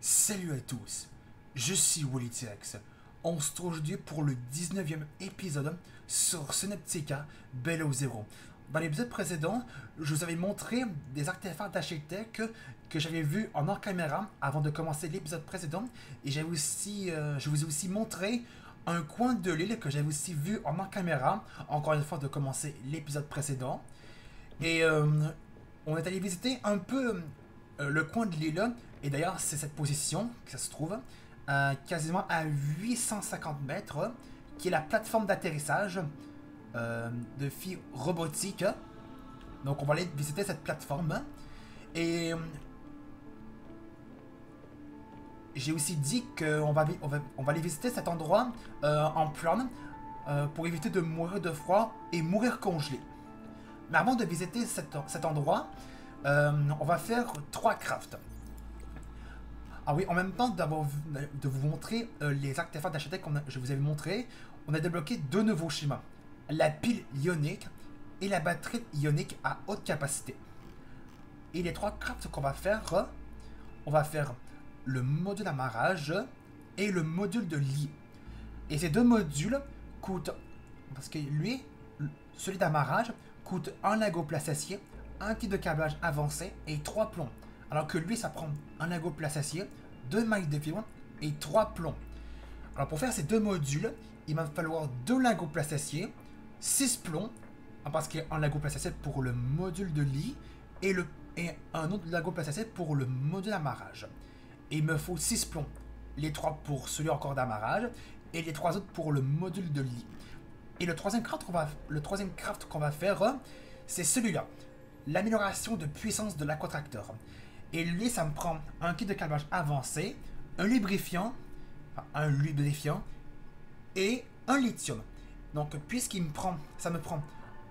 Salut à tous, je suis WillyTX. On se trouve aujourd'hui pour le 19e épisode sur Synoptica Below Zero. Dans l'épisode précédent, je vous avais montré des artefacts d'architecte que j'avais vus en hors caméra avant de commencer l'épisode précédent. Et je vous ai aussi montré un coin de l'île que j'avais aussi vu en hors caméra, encore une fois de commencer l'épisode précédent. Et on est allé visiter un peu le coin de l'île. Et d'ailleurs, c'est cette position que ça se trouve, quasiment à 850 mètres, qui est la plateforme d'atterrissage de filles robotiques. Donc on va aller visiter cette plateforme. Et j'ai aussi dit qu'on va aller visiter cet endroit en plan pour éviter de mourir de froid et mourir congelé. Mais avant de visiter cet endroit, on va faire 3 crafts. Ah oui, en même temps de vous montrer les artefacts d'architecte que je vous avais montré, on a débloqué 2 nouveaux schémas. La pile ionique et la batterie ionique à haute capacité. Et les 3 crafts qu'on va faire, on va faire le module d'amarrage et le module de lit. Et ces 2 modules coûtent, parce que lui, celui d'amarrage, coûte 1 lingot place acier, 1 kit de câblage avancé et 3 plombs. Alors que lui, ça prend 1 lingot place acier, 2 mailles de fibre et 3 plombs. Alors pour faire ces 2 modules, il va falloir 2 lingots place acier, 6 plombs, parce qu'il y a un lingot place acier pour le module de lit et un autre lingot place acier pour le module d'amarrage. Et il me faut 6 plombs, les 3 pour celui encore d'amarrage et les 3 autres pour le module de lit. Et le troisième craft qu'on va faire, c'est celui-là, l'amélioration de puissance de l'aquatracteur. Et lui, ça me prend un kit de câblage avancé, un lubrifiant et un lithium. Donc, ça me prend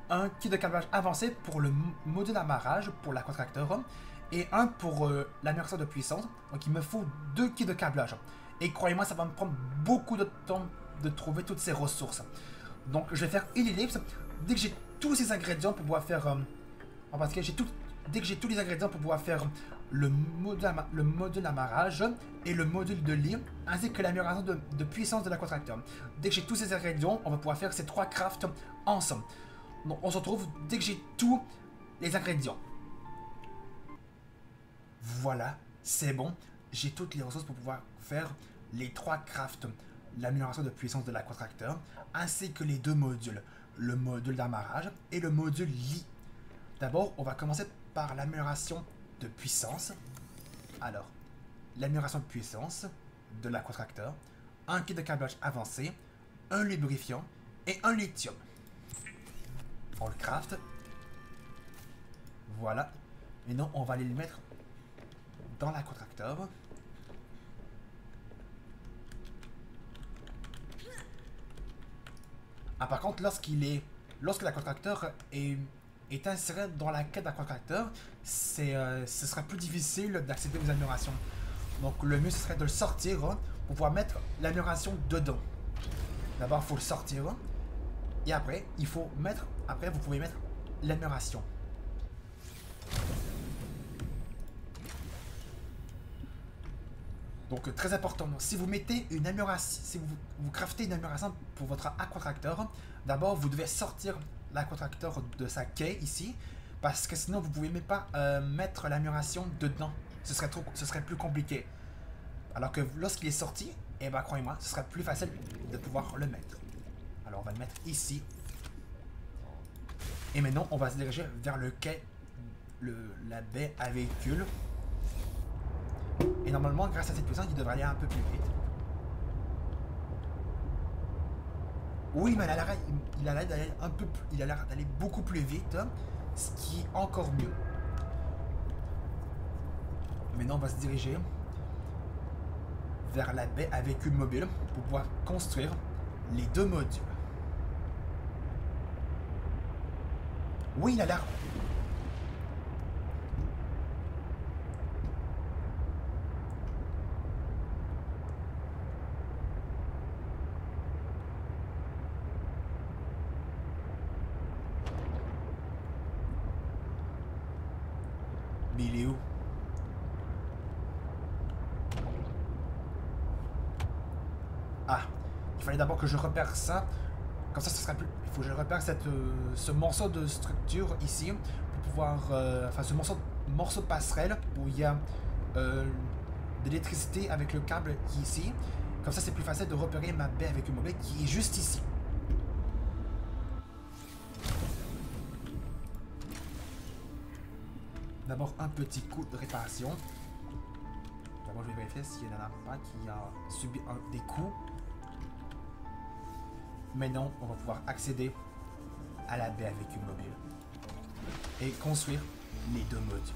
un kit de câblage avancé pour le module d'amarrage pour l'aquatracteur et un pour l'amélioration de puissance. Donc, il me faut 2 kits de câblage. Et croyez-moi, ça va me prendre beaucoup de temps de trouver toutes ces ressources. Donc, je vais faire une ellipse. Dès que j'ai tous ces ingrédients pour pouvoir faire... parce que dès que j'ai tous les ingrédients pour pouvoir faire le module d'amarrage et le module de lit, ainsi que l'amélioration de puissance de l'aquatracteur. Dès que j'ai tous ces ingrédients, on va pouvoir faire ces 3 crafts ensemble. Donc, on se retrouve dès que j'ai tous les ingrédients. Voilà, c'est bon. J'ai toutes les ressources pour pouvoir faire les 3 crafts. L'amélioration de puissance de l'aquatracteur, ainsi que les 2 modules, le module d'amarrage et le module lit. D'abord, on va commencer par l'amélioration de puissance. Alors, l'amélioration de puissance de l'aquatracteur, un kit de câblage avancé, un lubrifiant et un lithium. On le craft. Voilà. Maintenant, on va aller le mettre dans l'aquatracteur. Ah, par contre, lorsque l'aquatracteur est inséré dans la quête d'aquatracteur, ce sera plus difficile d'accéder aux améliorations. Donc le mieux ce serait de le sortir pour pouvoir mettre l'amélioration dedans. D'abord il faut le sortir et après vous pouvez mettre l'amélioration. Donc très important, si vous mettez une amélioration, si vous craftez une amélioration pour votre aquatracteur, d'abord vous devez sortir l'aquatracteur de sa quai ici, parce que sinon vous ne pouvez même pas mettre l'amélioration dedans. Ce serait plus compliqué. Alors que lorsqu'il est sorti, eh ben croyez-moi, ce sera plus facile de pouvoir le mettre. Alors on va le mettre ici. Et maintenant on va se diriger vers le quai, la baie à véhicules. Et normalement, grâce à cette puissance, il devrait aller un peu plus vite. Oui, mais il a l'air d'aller beaucoup plus vite, ce qui est encore mieux. Maintenant, on va se diriger vers la baie à véhicules mobiles pour pouvoir construire les 2 modules. Oui, il a l'air... Mais il est où? Ah, il fallait d'abord que je repère ça. Comme ça sera plus... Il faut que je repère ce morceau de structure ici. Pour pouvoir... enfin, ce morceau de passerelle où il y a de l'électricité avec le câble qui est ici. Comme ça, c'est plus facile de repérer ma baie avec une mobile qui est juste ici. D'abord, un petit coup de réparation. D'abord, je vais vérifier s'il y en a pas qui a subi des coups. Maintenant, on va pouvoir accéder à la baie avec une mobile. Et construire les deux modules.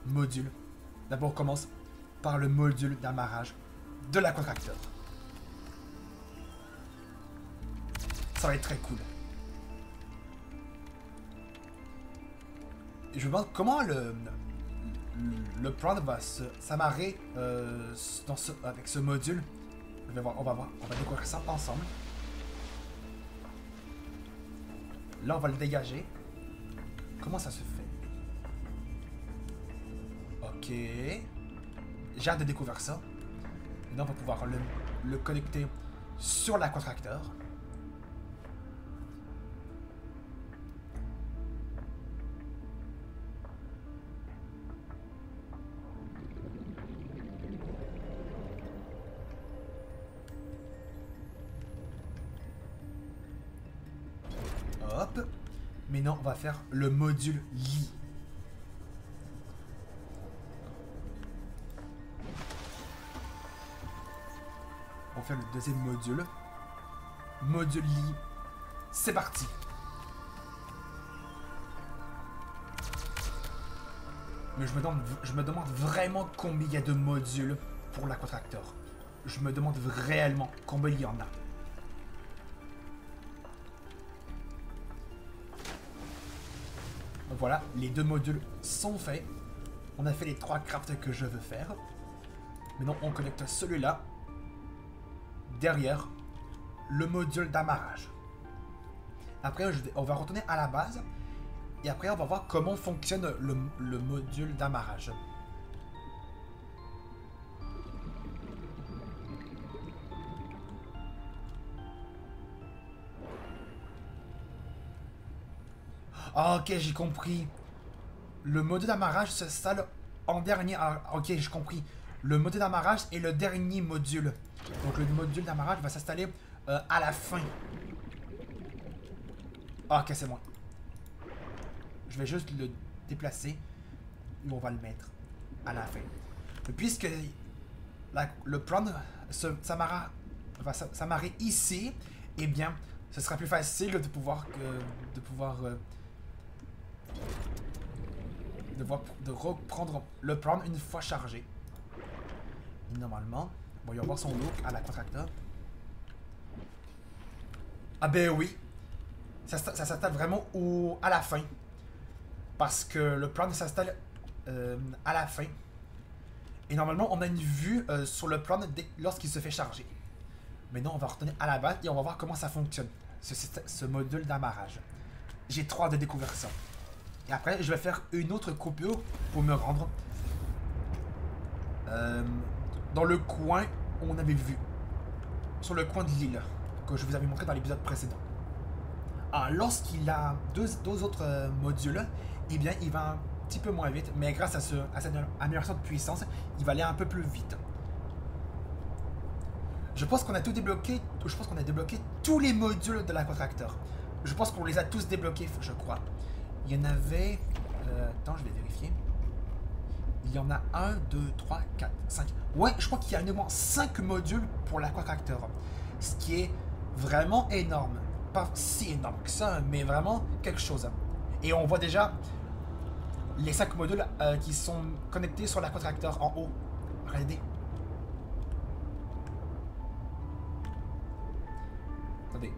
Module. D'abord, on commence par le module d'amarrage de l'aquatracteur. Ça va être très cool. Je me demande comment le prod va s'amarrer avec ce module. On va découvrir ça ensemble. Là, on va le dégager. Comment ça se fait? Ok. J'ai hâte de découvrir ça. Maintenant, on va pouvoir le connecter sur l'aquatracteur. Hop. Maintenant, on va faire le module lit. On va faire le deuxième module. Module lit. C'est parti. Mais je me demande vraiment combien il y a de modules pour l'aquatracteur. Je me demande réellement combien il y en a. Voilà, les deux modules sont faits. On a fait les 3 crafts que je veux faire. Maintenant, on connecte celui-là derrière le module d'amarrage. Après, on va retourner à la base. Et après, on va voir comment fonctionne le module d'amarrage. Ah, ok, j'ai compris. Le module d'amarrage s'installe en dernier. Ah, ok, j'ai compris. Le module d'amarrage est le dernier module. Donc le module d'amarrage va s'installer à la fin. Ah, ok, c'est bon. Je vais juste le déplacer. Et on va le mettre à la fin. Puisque le prod va s'amarrer ici, eh bien, ce sera plus facile de pouvoir reprendre le prod une fois chargé. Et normalement, bon, il va voir son look à l'aquatracteur. Ah ben oui, ça s'installe vraiment à la fin. Parce que le prod s'installe à la fin. Et normalement, on a une vue sur le prod lorsqu'il se fait charger. Maintenant, on va retourner à la base et on va voir comment ça fonctionne, ce module d'amarrage. J'ai trop hâte de découvrir ça. Et après, je vais faire une autre coupure pour me rendre dans le coin où on avait vu. Sur le coin de l'île, que je vous avais montré dans l'épisode précédent. Ah, lorsqu'il a deux autres modules, eh bien, il va un petit peu moins vite, mais grâce à cette amélioration de puissance, il va aller un peu plus vite. Je pense qu'on a tout débloqué. Je pense qu'on a débloqué tous les modules de l'aquatracteur. Je pense qu'on les a tous débloqués, je crois. Il y en avait... attends, je vais vérifier. Il y en a 1, 2, 3, 4, 5. Ouais, je crois qu'il y a uniquement 5 modules pour l'aquatracteur. Ce qui est vraiment énorme. Pas si énorme que ça, mais vraiment quelque chose. Et on voit déjà les 5 modules qui sont connectés sur l'aquatracteur en haut. Regardez. Attendez.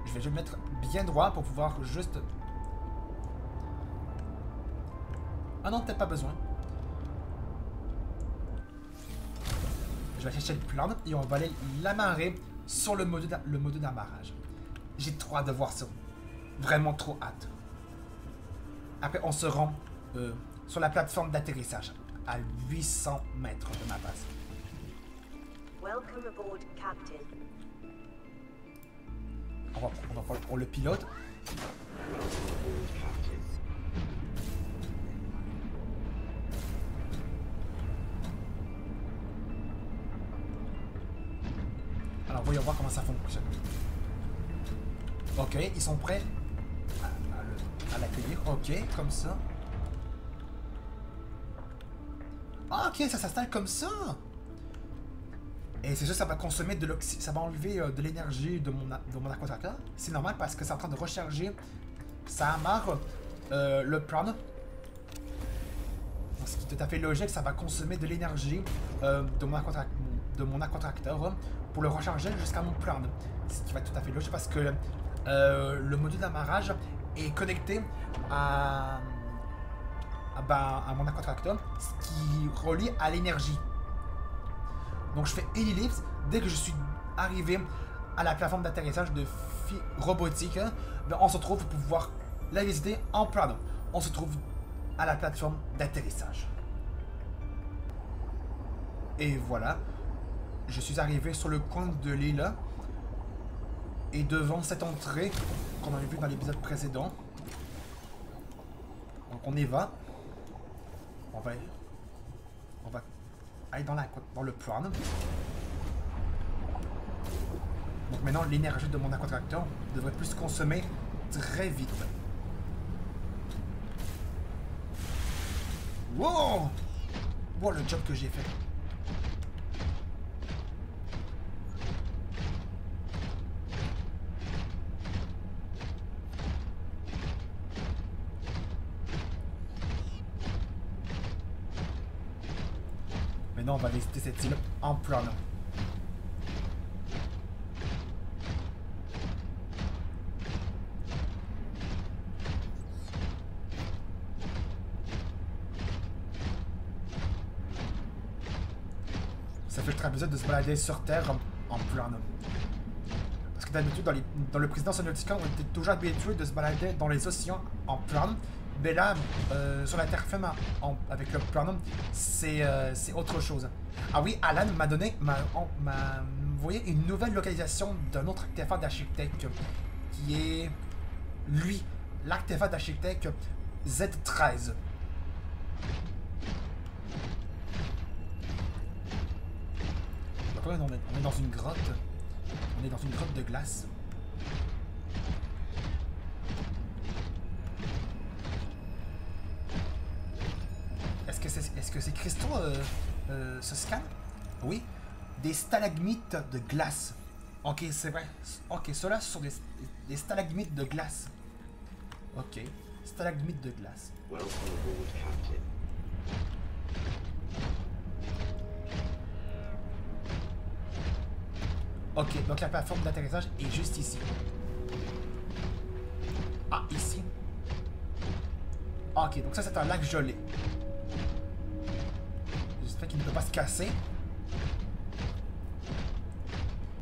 Je vais juste me mettre bien droit pour pouvoir juste... Ah non, peut-être pas besoin. Je vais chercher le plan et on va aller l'amarrer sur le module d'amarrage. J'ai trop hâte de voir ça. Vraiment trop hâte. Après, on se rend sur la plateforme d'atterrissage. à 800 mètres de ma base. Welcome aboard, Captain. On le pilote. Alors voyons voir comment ça fonctionne. Ok, ils sont prêts à l'accueillir. Ok, comme ça. Ah, ok, ça s'installe comme ça. Et c'est juste ça va consommer de l'oxygène, ça va enlever de l'énergie de mon aquatracker. C'est normal parce que c'est en train de recharger. Ça amarre le prana. Ce qui est tout à fait logique, ça va consommer de l'énergie de mon aquatracteur pour le recharger jusqu'à mon prana. Ce qui va être tout à fait logique parce que le module d'amarrage est connecté à mon aquatracteur, ce qui relie à l'énergie. Donc je fais une ellipse. Dès que je suis arrivé à la plateforme d'atterrissage de robotique, on se trouve pour pouvoir la visiter en prana. On se trouve à la plateforme d'atterrissage. Et voilà, je suis arrivé sur le coin de l'île et devant cette entrée qu'on avait vu dans l'épisode précédent. Donc on y va. On va aller dans le prana. Donc maintenant, l'énergie de mon aquatracteur devrait plus se consommer très vite. Wow! Wow, le job que j'ai fait. Maintenant, on va visiter cette île en prana. Ça fait très plaisir de se balader sur Terre en prana. Parce que d'habitude, dans le président Nautica, on était toujours habitué de se balader dans les océans en prana. Mais là, sur la terre ferme avec le prana, c'est autre chose. Ah oui, Alan m'a donné, vous voyez, une nouvelle localisation d'un autre artefact d'architecte qui est, lui, l'artefact d'architecte Z13. Donc là, on est dans une grotte. On est dans une grotte de glace. Est-ce que ces cristaux se scannent? Oui. Des stalagmites de glace. Ok, c'est vrai. Ok, ceux-là sont des stalagmites de glace. Ok. Stalagmites de glace. Ok, donc la plateforme d'atterrissage est juste ici. Ah, ici. Ok, donc ça c'est un lac gelé. J'espère qu'il ne peut pas se casser.